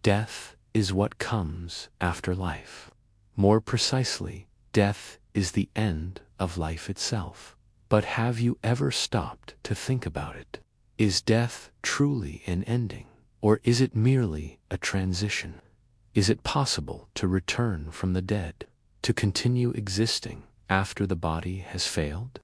Death is what comes after life. More precisely, death is the end of life itself. But have you ever stopped to think about it? Is death truly an ending, or is it merely a transition? Is it possible to return from the dead, to continue existing after the body has failed?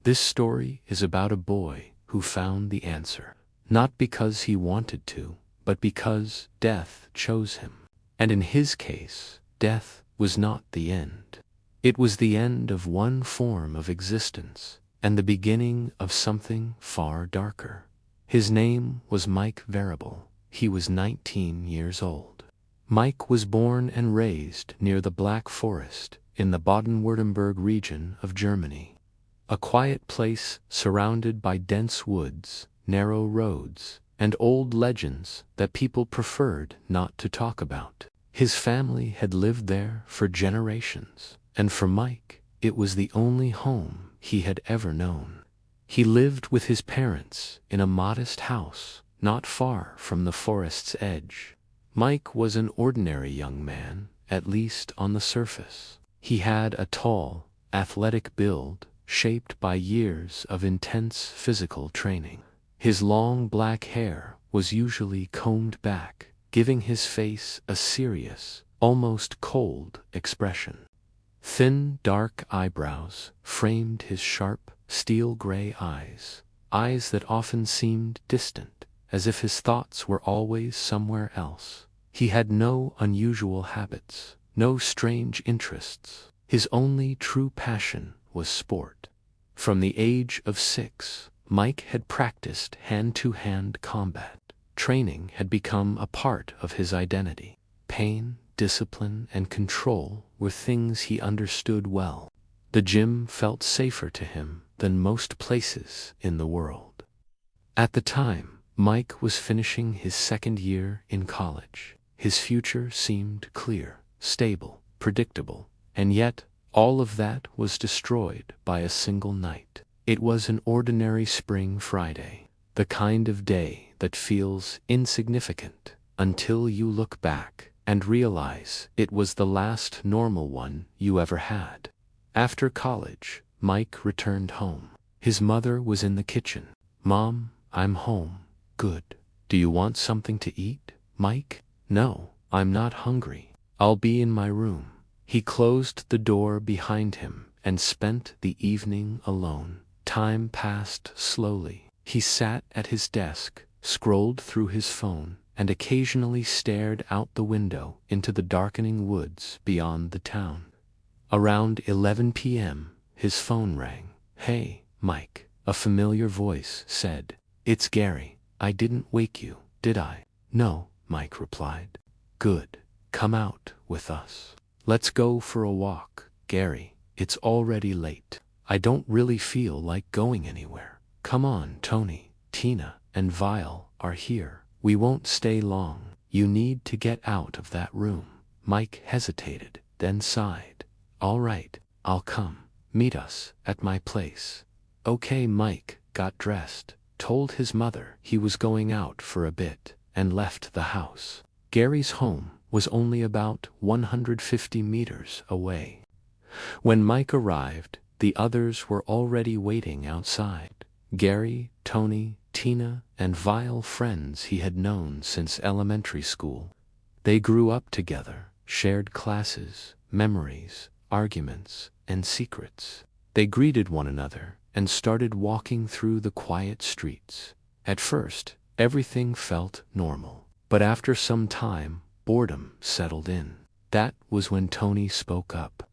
This story is about a boy who found the answer, not because he wanted to, but because death chose him. And in his case, death was not the end. It was the end of one form of existence, and the beginning of something far darker. His name was Mike Veilbound. He was 19 years old. Mike was born and raised near the Black Forest in the Baden-Württemberg region of Germany. A quiet place surrounded by dense woods, narrow roads, and old legends that people preferred not to talk about. His family had lived there for generations, and for Mike, it was the only home he had ever known. He lived with his parents in a modest house not far from the forest's edge. Mike was an ordinary young man, at least on the surface. He had a tall, athletic build shaped by years of intense physical training. His long black hair was usually combed back, giving his face a serious, almost cold expression. Thin, dark eyebrows framed his sharp, steel-gray eyes, eyes that often seemed distant, as if his thoughts were always somewhere else. He had no unusual habits, no strange interests. His only true passion was sport. From the age of 6, Mike had practiced hand-to-hand combat. Training had become a part of his identity. Pain, discipline, and control were things he understood well. The gym felt safer to him than most places in the world. At the time, Mike was finishing his second year in college. His future seemed clear, stable, predictable, and yet all of that was destroyed by a single night. It was an ordinary spring Friday, the kind of day that feels insignificant until you look back and realize it was the last normal one you ever had. After college, Mike returned home. His mother was in the kitchen. "Mom, I'm home." "Good. Do you want something to eat, Mike?" "No, I'm not hungry. I'll be in my room." He closed the door behind him and spent the evening alone. Time passed slowly. He sat at his desk, scrolled through his phone, and occasionally stared out the window into the darkening woods beyond the town. Around 11 p.m., his phone rang. "Hey, Mike," a familiar voice said. "It's Gary. I didn't wake you, did I?" "No," Mike replied. "Good. Come out with us. Let's go for a walk, Gary. It's already late. I don't really feel like going anywhere." "Come on, Tony, Tina, and Vile are here. We won't stay long. You need to get out of that room." Mike hesitated, then sighed. "All right, I'll come. Meet us at my place." Okay, Mike got dressed, told his mother he was going out for a bit, and left the house. Gary's home was only about 150 meters away. When Mike arrived, the others were already waiting outside. Gary, Tony, Tina, and Vile, friends he had known since elementary school. They grew up together, shared classes, memories, arguments, and secrets. They greeted one another and started walking through the quiet streets. At first, everything felt normal, but after some time, boredom settled in. That was when Tony spoke up.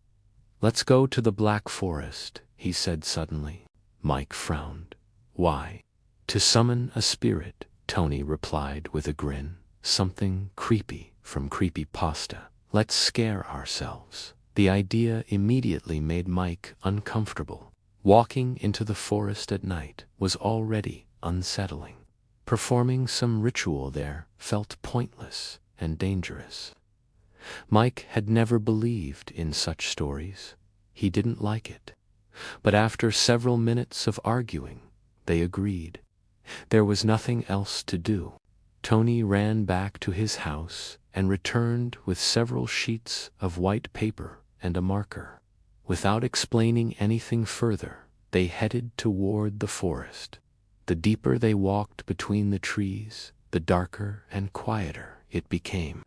"Let's go to the Black Forest," he said suddenly. Mike frowned. "Why?" "To summon a spirit," Tony replied with a grin. "Something creepy from Creepypasta. Let's scare ourselves." The idea immediately made Mike uncomfortable. Walking into the forest at night was already unsettling. Performing some ritual there felt pointless and dangerous. Mike had never believed in such stories. He didn't like it. But after several minutes of arguing, they agreed. There was nothing else to do. Tony ran back to his house and returned with several sheets of white paper and a marker. Without explaining anything further, they headed toward the forest. The deeper they walked between the trees, the darker and quieter it became.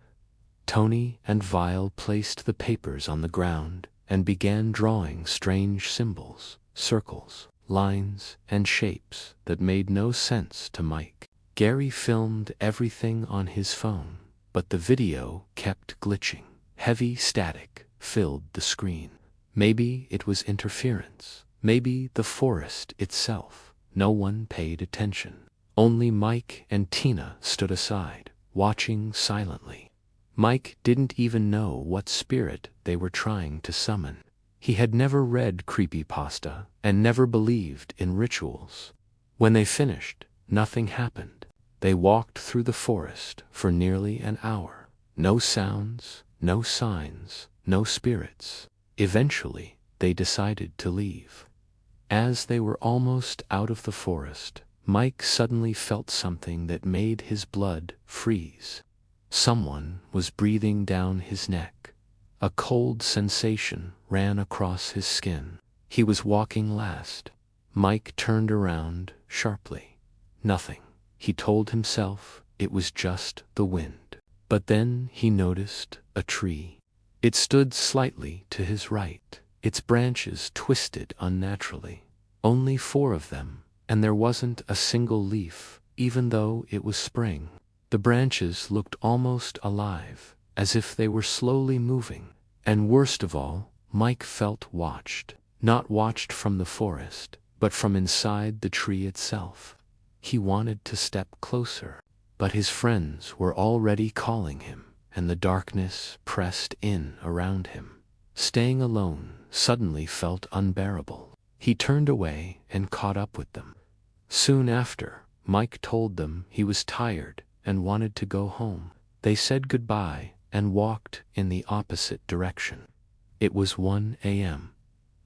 Tony and Vile placed the papers on the ground and began drawing strange symbols, circles, lines, and shapes that made no sense to Mike. Gary filmed everything on his phone, but the video kept glitching. Heavy static filled the screen. Maybe it was interference. Maybe the forest itself. No one paid attention. Only Mike and Tina stood aside, watching silently. Mike didn't even know what spirit they were trying to summon. He had never read Creepypasta and never believed in rituals. When they finished, nothing happened. They walked through the forest for nearly an hour. No sounds, no signs, no spirits. Eventually, they decided to leave. As they were almost out of the forest, Mike suddenly felt something that made his blood freeze. Someone was breathing down his neck. A cold sensation ran across his skin. He was walking last. Mike turned around sharply. Nothing. He told himself it was just the wind. But then he noticed a tree. It stood slightly to his right. Its branches twisted unnaturally. Only 4 of them, and there wasn't a single leaf, even though it was spring. The branches looked almost alive, as if they were slowly moving. And worst of all, Mike felt watched. Not watched from the forest, but from inside the tree itself. He wanted to step closer, but his friends were already calling him, and the darkness pressed in around him. Staying alone suddenly felt unbearable. He turned away and caught up with them. Soon after, Mike told them he was tired and wanted to go home. They said goodbye and walked in the opposite direction. It was 1 a.m.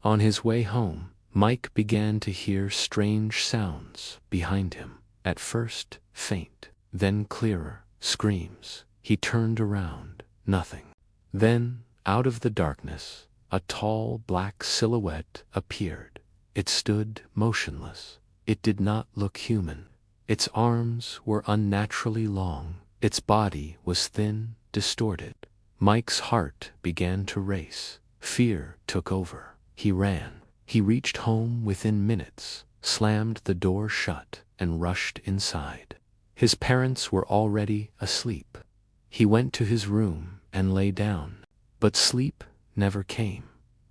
On his way home, Mike began to hear strange sounds behind him. At first, faint, then clearer, screams. He turned around, nothing. Then, out of the darkness, a tall black silhouette appeared. It stood motionless. It did not look human. Its arms were unnaturally long. Its body was thin, distorted. Mike's heart began to race. Fear took over. He ran. He reached home within minutes, slammed the door shut, and rushed inside. His parents were already asleep. He went to his room and lay down, but sleep never came.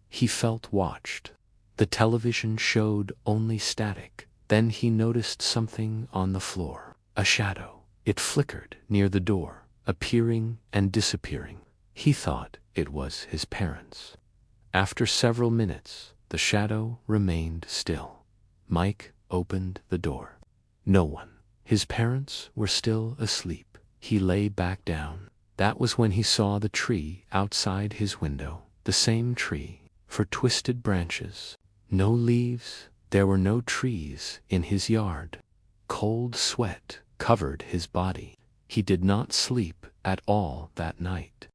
He felt watched. The television showed only static. Then he noticed something on the floor, a shadow. It flickered near the door, appearing and disappearing. He thought it was his parents. After several minutes, the shadow remained still. Mike opened the door. No one. His parents were still asleep. He lay back down. That was when he saw the tree outside his window. The same tree, for twisted branches. No leaves. There were no trees in his yard. Cold sweat covered his body. He did not sleep at all that night.